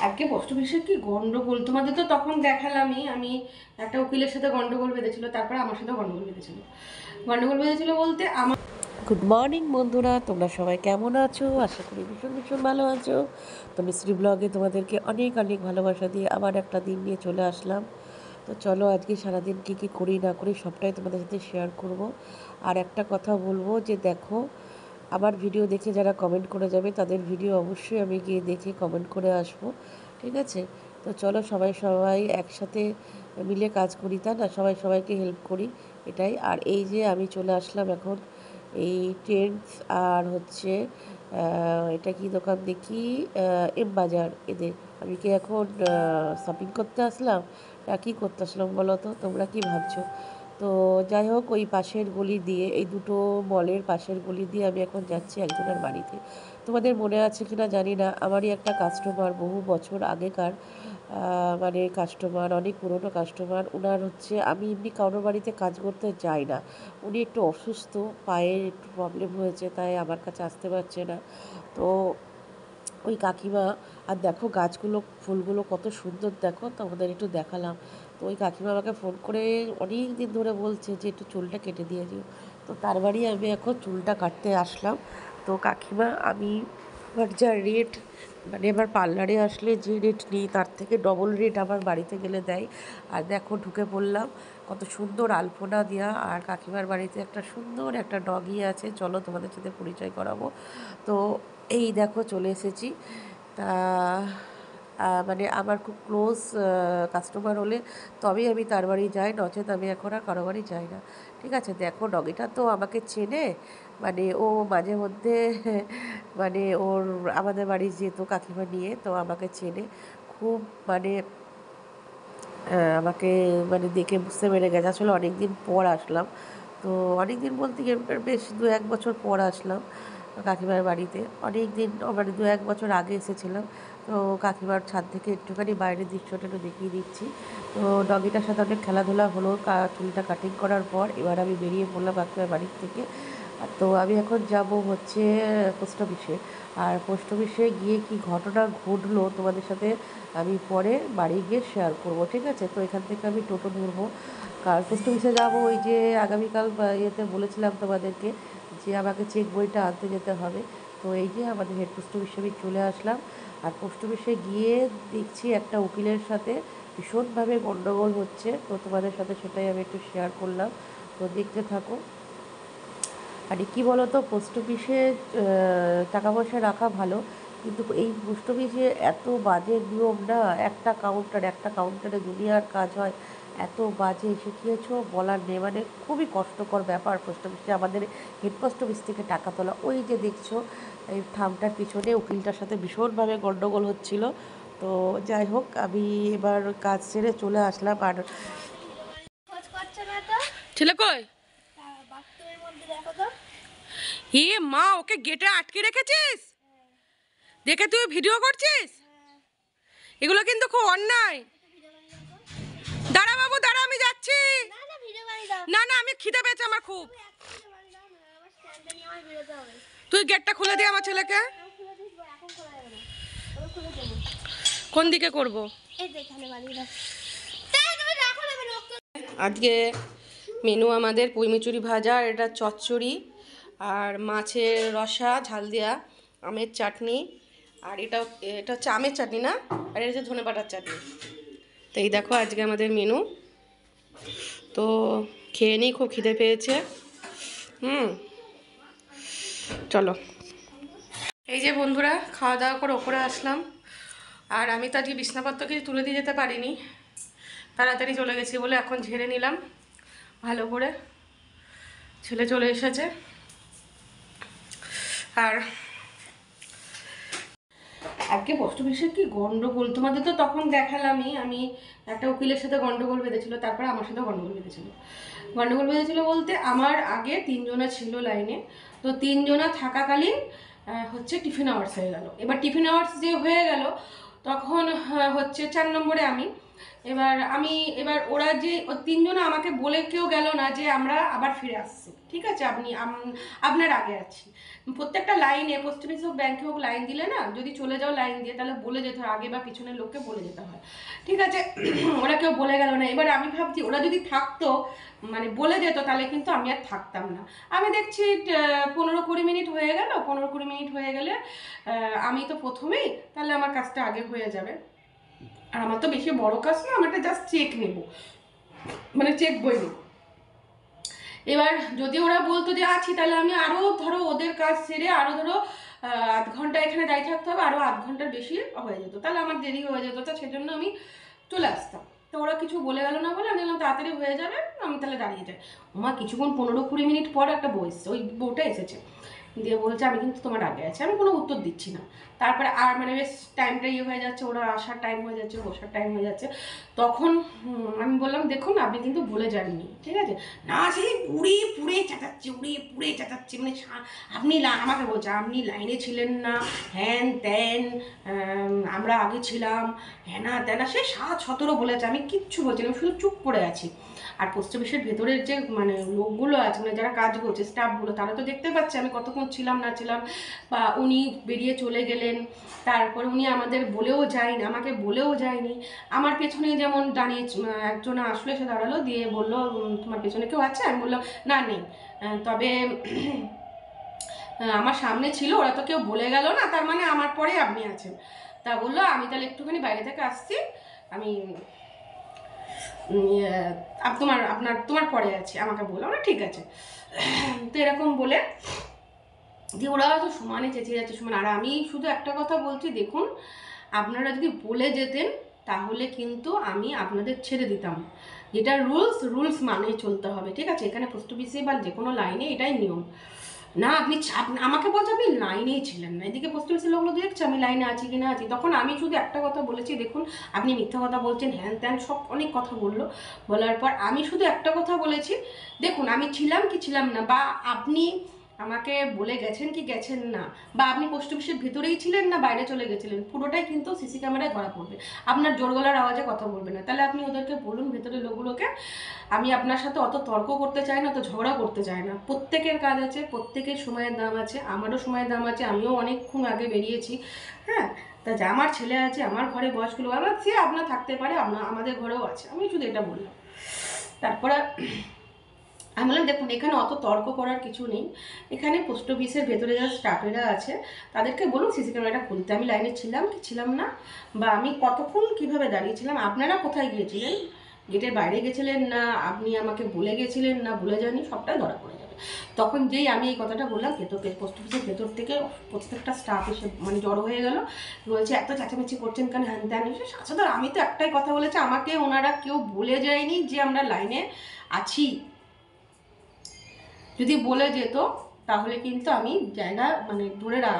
আজকে পোস্ট অফিসে কি গন্ডগোল, তোমাদের তো তখন দেখালামই। আমি একটা উকিলের সাথে গন্ডগোল বেঁধেছিল, তারপরে আমার সাথে গন্ডগোল বেঁধেছিল। গন্ডগোল বেঁধেছিল বলতে আমার গুড মর্নিং বন্ধুরা, তোমরা সবাই কেমন আছো? আশা করি ভীষণ ভীষণ ভালো আছো। তো মিস্ত্রি ব্লগে তোমাদেরকে অনেক অনেক ভালোবাসা দিয়ে আবার একটা দিন নিয়ে চলে আসলাম। তো চলো আজকে সারাদিন কী কী করি না করি সবটাই তোমাদের সাথে শেয়ার করব। আর একটা কথা বলবো যে দেখো, আমার ভিডিও দেখে যারা কমেন্ট করে যাবে তাদের ভিডিও অবশ্যই আমি গিয়ে দেখে কমেন্ট করে আসবো, ঠিক আছে? তো চলো সবাই সবাই একসাথে মিলে কাজ করি, তা না? সবাই সবাইকে হেল্প করি, এটাই। আর এই যে আমি চলে আসলাম এখন এই ট্রেন্ডস আর হচ্ছে এটা কি দোকান দেখি, এম বাজার। এদের আমি কি এখন শপিং করতে আসলাম না কী করতে আসলাম বলো তো? তোমরা কি ভাবছো? তো যাই হোক, ওই পাশের গলি দিয়ে, এই দুটো মলের পাশের গলি দিয়ে আমি এখন যাচ্ছি একজনের বাড়িতে। তোমাদের মনে আছে কিনা জানি না, আমারই একটা কাস্টমার, বহু বছর আগেকার মানে কাস্টমার, অনেক পুরনো কাস্টমার। ওনার হচ্ছে, আমি এমনি কারোর বাড়িতে কাজ করতে যাই না। উনি একটু অসুস্থ, পায়ে একটু প্রবলেম হয়েছে, তাই আমার কাছে আসতে পারছে না। তো ওই কাকিমা, আর দেখো গাছগুলো, ফুলগুলো কত সুন্দর দেখো, তোমাদের একটু দেখালাম। তো ওই কাকিমা আমাকে ফোন করে অনেক দিন ধরে বলছে যে একটু চুলটা কেটে দিয়ে দিও। তো তার বাড়ি আমি এখন চুলটা কাটতে আসলাম। তো কাকিমা, আমি আমার যা রেট, মানে আমার পার্লারে আসলে যে রেট নিই তার থেকে ডবল রেট আমার বাড়িতে গেলে দেয়। আর দেখো ঢুকে পড়লাম, কত সুন্দর আলপনা দেওয়া। আর কাকিমার বাড়িতে একটা সুন্দর একটা ডগি আছে, চলো তোমাদের সাথে পরিচয় করাবো। তো এই দেখো চলে এসেছি। তা মানে আমার খুব ক্লোজ কাস্টমার হলে তবেই আমি তার বাড়ি যাই, নচেত আমি এখন আর কারো বাড়ি যাই না, ঠিক আছে? দেখো ডগিটা তো আমাকে চেনে, মানে ও মাঝে মধ্যে মানে ওর আমাদের বাড়ি যেত কাকিমা নিয়ে, তো আমাকে চেনে খুব, মানে আমাকে মানে দেখে বুঝতে পেরে গেছে। আসলে অনেক দিন পর আসলাম, তো অনেক দিন বলতে গিয়ে বেশ 1-2 বছর পর আসলাম কাকিমার বাড়িতে। অনেক দিন মানে 2-1 বছর আগে এসেছিলাম। তো কাকিমার ছাদ থেকে একটুখানি বাইরের দৃশ্যটা একটু দেখিয়ে দিচ্ছি। তো ডগিটার সাথে অনেক খেলাধুলা হলো চুলটা কাটিং করার পর। এবার আমি বেরিয়ে পড়লাম কাকিমার বাড়ির থেকে। তো আমি এখন যাব হচ্ছে পোস্ট অফিসে। আর পোস্ট অফিসে গিয়ে কি ঘটনা ঘটলো তোমাদের সাথে আমি পরে বাড়ি গিয়ে শেয়ার করব, ঠিক আছে? তো এখান থেকে আমি টোটো ধরবো, কার পোস্ট অফিসে যাবো। ওই যে আগামীকাল ইয়েতে বলেছিলাম তোমাদেরকে যে আমাকে চেক বইটা আনতে যেতে হবে। তো এই যে আমাদের হেড পোস্ট অফিসে আমি চলে আসলাম। আর পোস্ট অফিসে গিয়ে দেখছি একটা উকিলের সাথে ভীষণভাবে গণ্ডগোল হচ্ছে। তো তোমাদের সাথে সেটাই আমি একটু শেয়ার করলাম, তো দেখতে থাকো। মানে কী বলো তো, পোস্ট অফিসে টাকা পয়সা রাখা ভালো, কিন্তু এই পোস্ট অফিসে এত বাজে নিয়ম না। একটা কাউন্টারে দুনিয়ার কাজ হয়, এত বাজে শিখিয়েছ বলার নেই। মানে খুবই কষ্টকর ব্যাপার পোস্ট অফিসে আমাদের হেড পোস্ট অফিস থেকে টাকা তোলা। ওই যে দেখছো এই থামটার পিছনে উকিলটার সাথে ভীষণভাবে গণ্ডগোল হচ্ছিল। তো যাই হোক, আমি এবার কাজ ছেড়ে চলে আসলাম। আর ছেলে কই? হে মা, ওকে গেটে আটকে রেখেছিস? দেখে তুই ভিডিও করছিস? এগুলো কিন্তু খুব অন্যায়। দাঁড়া বাবু, দাঁড়া, আমি যাচ্ছি। না না, আমি খিদে পেয়েছে আমার খুব। তুই গেটটা খুলে দিয়ে আমার ছেলেকে। কোন দিকে করব? আজকে মেনু আমাদের পুঁইমিচুরি ভাজা, আর এটা চচ্চড়ি, আর মাছের রসা ঝাল দেওয়া, আমের চাটনি, আর এটা এটা হচ্ছে আমের চাটনি না, আর এটা হচ্ছে ধনেপাতার চাটনি। তো এই দেখো আজকে আমাদের মেনু। তো খেয়ে নিই, খুব খিদে পেয়েছে। চলো। এই যে বন্ধুরা, খাওয়া দাওয়া করে ওপরে আসলাম। আর আমি তো আজকে বিছনাপত্র কিছু তুলে দিয়ে যেতে পারিনি, তাড়াতাড়ি চলে গেছি বলে এখন ঝেড়ে নিলাম ভালো করে। ছেলে চলে এসেছে। আর আজকে পোস্ট অফিসে কি গন্ডগোল, তোমাদের তো তখন দেখালামই। আমি একটা উকিলের সাথে গন্ডগোল বেঁধেছিল, তারপরে আমার সাথে গন্ডগোল বেঁধেছিল। গন্ডগোল বেঁধেছিল বলতে আমার আগে 3জনা ছিল লাইনে। তো 3জনা থাকাকালীন হচ্ছে টিফিন আওয়ার্স হয়ে গেল। এবার টিফিন আওয়ার্স যে হয়ে গেল, তখন হচ্ছে 4 নম্বরে আমি। এবার ওরা যে তিনজনে আমাকে বলে কেউ গেল না যে আমরা আবার ফিরে আসছি, ঠিক আছে, আপনার আগে আছি। প্রত্যেকটা লাইনে, পোস্ট অফিস হোক, ব্যাংকে হোক, লাইন দিলে না, যদি চলে যাও লাইন দিয়ে, তাহলে বলে যেতে হয় আগে বা পিছনের লোককে বলে যেতে হয়, ঠিক আছে। ওরা কেউ বলে গেল না। এবার আমি ভাবছি ওরা যদি থাকতো, মানে বলে যেত, তাহলে কিন্তু আমি আর থাকতাম না। আমি দেখছি 15-20 মিনিট হয়ে গেল, 15-20 মিনিট হয়ে গেলে আমি তো প্রথমেই, তাহলে আমার কাজটা আগে হয়ে যাবে। আর আমার তো বেশি বড় কাজ না, আমারটা জাস্ট চেক নেব, মানে চেক বই নেব। এবার যদি ওরা বলতো যে আছি, তাহলে আমি আরও ধরো ওদের কাজ সেরে আরও ধরো 8 ঘন্টা এখানে দাঁড়িয়ে থাকতে হবে, আরও 8 ঘন্টার বেশি হয়ে যেত, তাহলে আমার দেরি হয়ে যেত, তো সেজন্য আমি চলে আসতাম। তো ওরা কিছু বলে গেল না বলে আমি বললাম তাড়াতাড়ি হয়ে যাবে, আমি তাহলে দাঁড়িয়ে যাই। ওমা কিছুক্ষণ 15-20 মিনিট পর একটা বউ এসছে, ওই বউটা এসেছে, দিয়ে বলছে আমি কিন্তু তোমার আগে আছি। আমি কোনো উত্তর দিচ্ছি না। তারপরে আর মানে বেশ টাইমটা হয়ে যাচ্ছে, ওরা আসার টাইম হয়ে যাচ্ছে, বসার টাইম হয়ে যাচ্ছে। তখন আমি বললাম দেখুন আপনি কিন্তু ভুলে যাননি, ঠিক আছে। না, সেই পুড়ে পুড়ে চেঁচাচ্ছে, পুড়ে চেঁচাচ্ছে, মানে আপনি আমাকে বলছে আপনি লাইনে ছিলেন না, হ্যান ত্যান, আমরা আগে ছিলাম, হ্যানা ত্যানা, সে 7-17 বলেছে। আমি কিচ্ছু বলছি না, আমি শুধু চুপ করে আছি। আর পোস্ট অফিসের ভেতরের যে মানে লোকগুলো আছে, মানে যারা কাজ করছে, স্টাফগুলো, তারা তো দেখতে পাচ্ছে আমি কতক্ষণ ছিলাম না ছিলাম। বা উনি বেরিয়ে চলে গেলেন, তারপরে উনি আমাকে বলেও যায়নি। আমার পেছনে যেমন দাঁড়িয়ে একজন আসলে, এসে দাঁড়ালো, দিয়ে বললো তোমার পেছনে কেউ আছে? আমি বললাম না, নেই, তবে আমার সামনে ছিল, ওরা তো কেউ বলে গেল না, তার মানে আমার পরে আপনি আছেন। তা বললো আমি তাহলে একটুখানি বাইরে থেকে আসছি, আমি তোমার পরে আছে, আমাকে বললো না, ঠিক আছে। তো এরকম বলে দিয়ে ওরা তো সমানে চেঁচিয়ে যাচ্ছে সমান। আর আমি শুধু একটা কথা বলছি, দেখুন আপনারা যদি বলে যেতেন তাহলে কিন্তু আমি আপনাদের ছেড়ে দিতাম। যেটা রুলস মানেই চলতে হবে, ঠিক আছে। এখানে পোস্ট অফিসে বা যে কোনো লাইনে এটাই নিয়ম। না, আমাকে বলছে আপনি লাইনেই ছিলেন না, এদিকে পোস্ট অফিসের লোকগুলো দেখছে আমি লাইনে আছি কি না আছি। তখন আমি শুধু একটা কথা বলেছি, দেখুন আপনি মিথ্যা কথা বলছেন, হ্যান ত্যান সব অনেক কথা বললো। বলার পর আমি শুধু একটা কথা বলেছি, দেখুন আমি ছিলাম কি ছিলাম না, বা আপনি আমাকে বলে গেছেন কি গেছেন না, বা আপনি পোস্ট অফিসের ভেতরেই ছিলেন না বাইরে চলে গেছিলেন, পুরোটাই কিন্তু সিসি ক্যামেরায় ধরা পড়বে। আপনার জোর গলার আওয়াজে কথা বলবে না, তাহলে আপনি ওদেরকে বলুন, ভেতরের লোকগুলোকে। আমি আপনার সাথে অত তর্ক করতে চাই না, অত ঝগড়া করতে চাই না। প্রত্যেকের কাজ আছে, প্রত্যেকের সময়ের দাম আছে, আমারও সময়ের দাম আছে, আমিও অনেকক্ষণ আগে বেরিয়েছি, হ্যাঁ। তা যে আমার ছেলে আছে, আমার ঘরে বয়স্ক লোক সে আপনার থাকতে পারে, আমাদের ঘরেও আছে, আমি শুধু এটা বললাম। তারপরে আমি বললাম দেখুন এখানে অত তর্ক করার কিছু নেই। এখানে পোস্ট অফিসের ভেতরে যারা স্টাফেরা আছে তাদেরকে বলুন সিসি ক্যামেরাটা খুলতে, আমি লাইনে ছিলাম কি ছিলাম না, বা আমি কতক্ষণ কিভাবে দাঁড়িয়েছিলাম, আপনারা কোথায় গিয়েছিলেন, গেটের বাইরে গেছিলেন না, আপনি আমাকে বলে গেছিলেন না বলে যাননি, সবটাই ধরা পড়ে যাবে। তখন যেই আমি এই কথাটা বললাম, পোস্ট অফিসের ভেতর থেকে প্রত্যেকটা স্টাফ এসে মানে জড়ো হয়ে গেল, বলছে এত চেঁচামেচি করছেন কেন, হ্যান ত্যান এসে। আচ্ছা, আমি তো একটাই কথা বলেছি, আমাকে ওনারা কেউ বলে যায়নি যে আমরা লাইনে আছি। যদি বলে যেত তাহলে কিন্তু আমি জায়গা মানে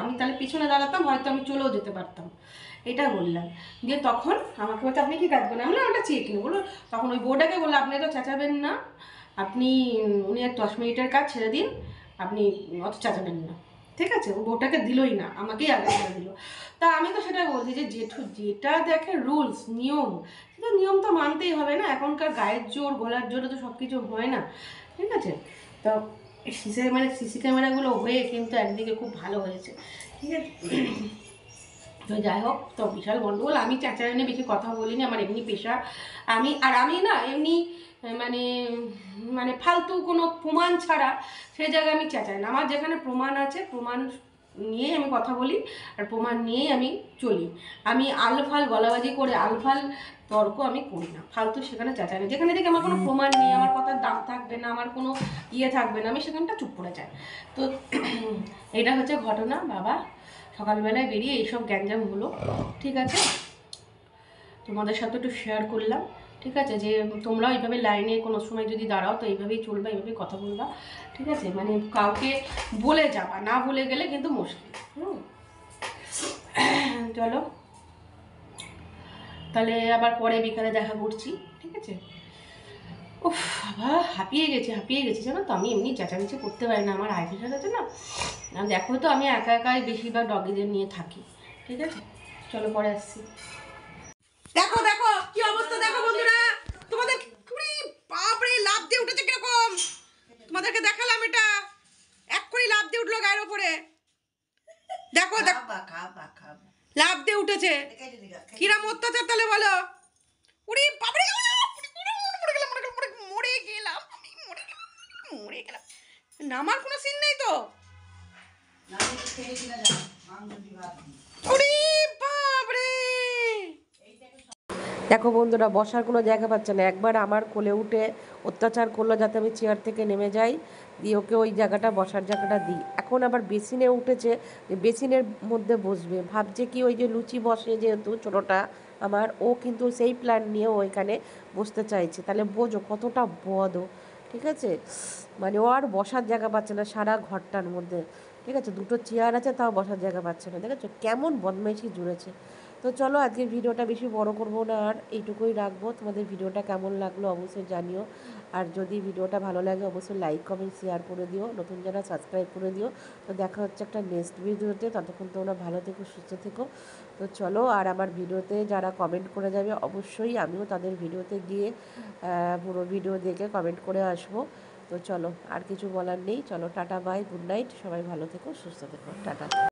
আমি তাহলে পিছনে দাঁড়াতাম, হয়তো আমি চলেও যেতে পারতাম, এটা বললাম। দিয়ে তখন আমাকে বলতে আপনি কি কাজ করেন, আমি ওটা চেক নিই বলো। তখন ওই বউটাকে বললো আপনি তো চেঁচাবেন না, আপনি উনি আর 10 মিনিটের কাজ ছেড়ে দিন, আপনি অত চেঁচাবেন না, ঠিক আছে। ও বউটাকে দিলই না, আমাকেই আগে ছেড়ে দিল। তা আমি তো সেটা বলছি যে যেটা দেখে রুলস নিয়ম, সেটা নিয়ম তো মানতেই হবে না। এখনকার গায়ের জোর গলার জোরে তো সব কিছু হয় না, ঠিক আছে। তো সিসি ক্যামেরাগুলো হয়ে কিন্তু একদিকে খুব ভালো হয়েছে, ঠিক আছে। তো যাই হোক, তো বিশাল গন্ডগোল। আমি চেঁচানো নিয়ে বেশি কথা বলিনি, আমার এমনি পেশা। আমি না এমনি মানে মানে ফালতু কোনো প্রমাণ ছাড়া সেই জায়গায় আমি চেঁচাই না। আমার যেখানে প্রমাণ আছে, প্রমাণ নিয়েই আমি কথা বলি, আর প্রমাণ নিয়েই আমি চলি। আমি আলফাল গলাবাজি করে আলফাল তর্ক আমি করি না, ফালতু সেখানে চেঁচাই না। যেখানে দেখি আমার কোনো প্রমাণ নেই, আমার কথার দাম থাকবে না, আমার কোনো থাকবে না, আমি সেখানটা চুপ করে যাই। তো এটা হচ্ছে ঘটনা বাবা। সকালবেলায় বেরিয়ে এইসব গ্যাঞ্জাম হলো, ঠিক আছে। তোমাদের সাথে একটু শেয়ার করলাম, ঠিক আছে, যে তোমরা এইভাবে লাইনে কোনো সময় যদি দাঁড়াও তো এইভাবেই চলবা, এইভাবেই কথা বলবা, ঠিক আছে। মানে কাউকে বলে যাবা, না বলে গেলে কিন্তু মুশকিল। চলো তাহলে আবার পরে বিকালে দেখা করছি, ঠিক আছে। উফ বাবা, হাঁপিয়ে গেছি জানো তো। আমি এমনি চেঁচামেচি করতে পারি না, আমার হাই প্রেশার আছে না। দেখো তো আমি একা একাই বেশিরভাগ ডগিদের নিয়ে থাকি, ঠিক আছে। চলো পরে আসছি। দেখো কি অবস্থা, দেখো তোমাদেরকে দেখালাম এটা, এক করে লাফ দিয়ে উঠলো গায়ের ওপরে। দেখো দেখো, লাফ দিয়ে উঠেছে। কিরাম অত্যাচার তাহলে বলো। উড়ি বাবারে, মরে গেলাম আমি, মরে গেলাম। নামার কোনো সিন নেই তো। উড়ি বাবারে। দেখো বন্ধুরা, বসার কোনো জায়গা পাচ্ছে না। একবার আমার কোলে উঠে অত্যাচার করলো যাতে আমি চেয়ার থেকে নেমে যাই, দিয়ে ওকে ওই জায়গাটা, বসার জায়গাটা দিই। এখন আবার বেসিনে উঠেছে, যে বেসিনের মধ্যে বসবে। ভাবছে কি ওই যে লুচি বসে যেহেতু ছোটোটা আমার, ও কিন্তু সেই প্ল্যান নিয়ে ওইখানে বসতে চাইছে। তাহলে বোঝো কতটা বদ ও, ঠিক আছে? মানে ও আর বসার জায়গা পাচ্ছে না সারা ঘরটার মধ্যে, ঠিক আছে? দুটো চেয়ার আছে তাও বসার জায়গা পাচ্ছে না, দেখেছো কেমন বদমাইশি জুড়েছে। তো চলো আজকের ভিডিওটা বেশি বড় করব না, আর এইটুকুই রাখবো। তোমাদের ভিডিওটা কেমন লাগলো অবশ্যই জানিও, আর যদি ভিডিওটা ভালো লাগে অবশ্যই লাইক কমেন্ট শেয়ার করে দিও, নতুন যারা সাবস্ক্রাইব করে দিও। তো দেখা হচ্ছে একটা নেক্সট ভিডিওতে, ততক্ষণ তোমরা ভালো থেকো, সুস্থ থেকো। তো চলো, আর আমার ভিডিওতে যারা কমেন্ট করে যাবে অবশ্যই আমিও তাদের ভিডিওতে গিয়ে পুরো ভিডিও দেখে কমেন্ট করে আসবো। তো চলো, আর কিছু বলার নেই, চলো টাটা বাই, গুড নাইট, সবাই ভালো থেকো, সুস্থ থেকো, টাটা।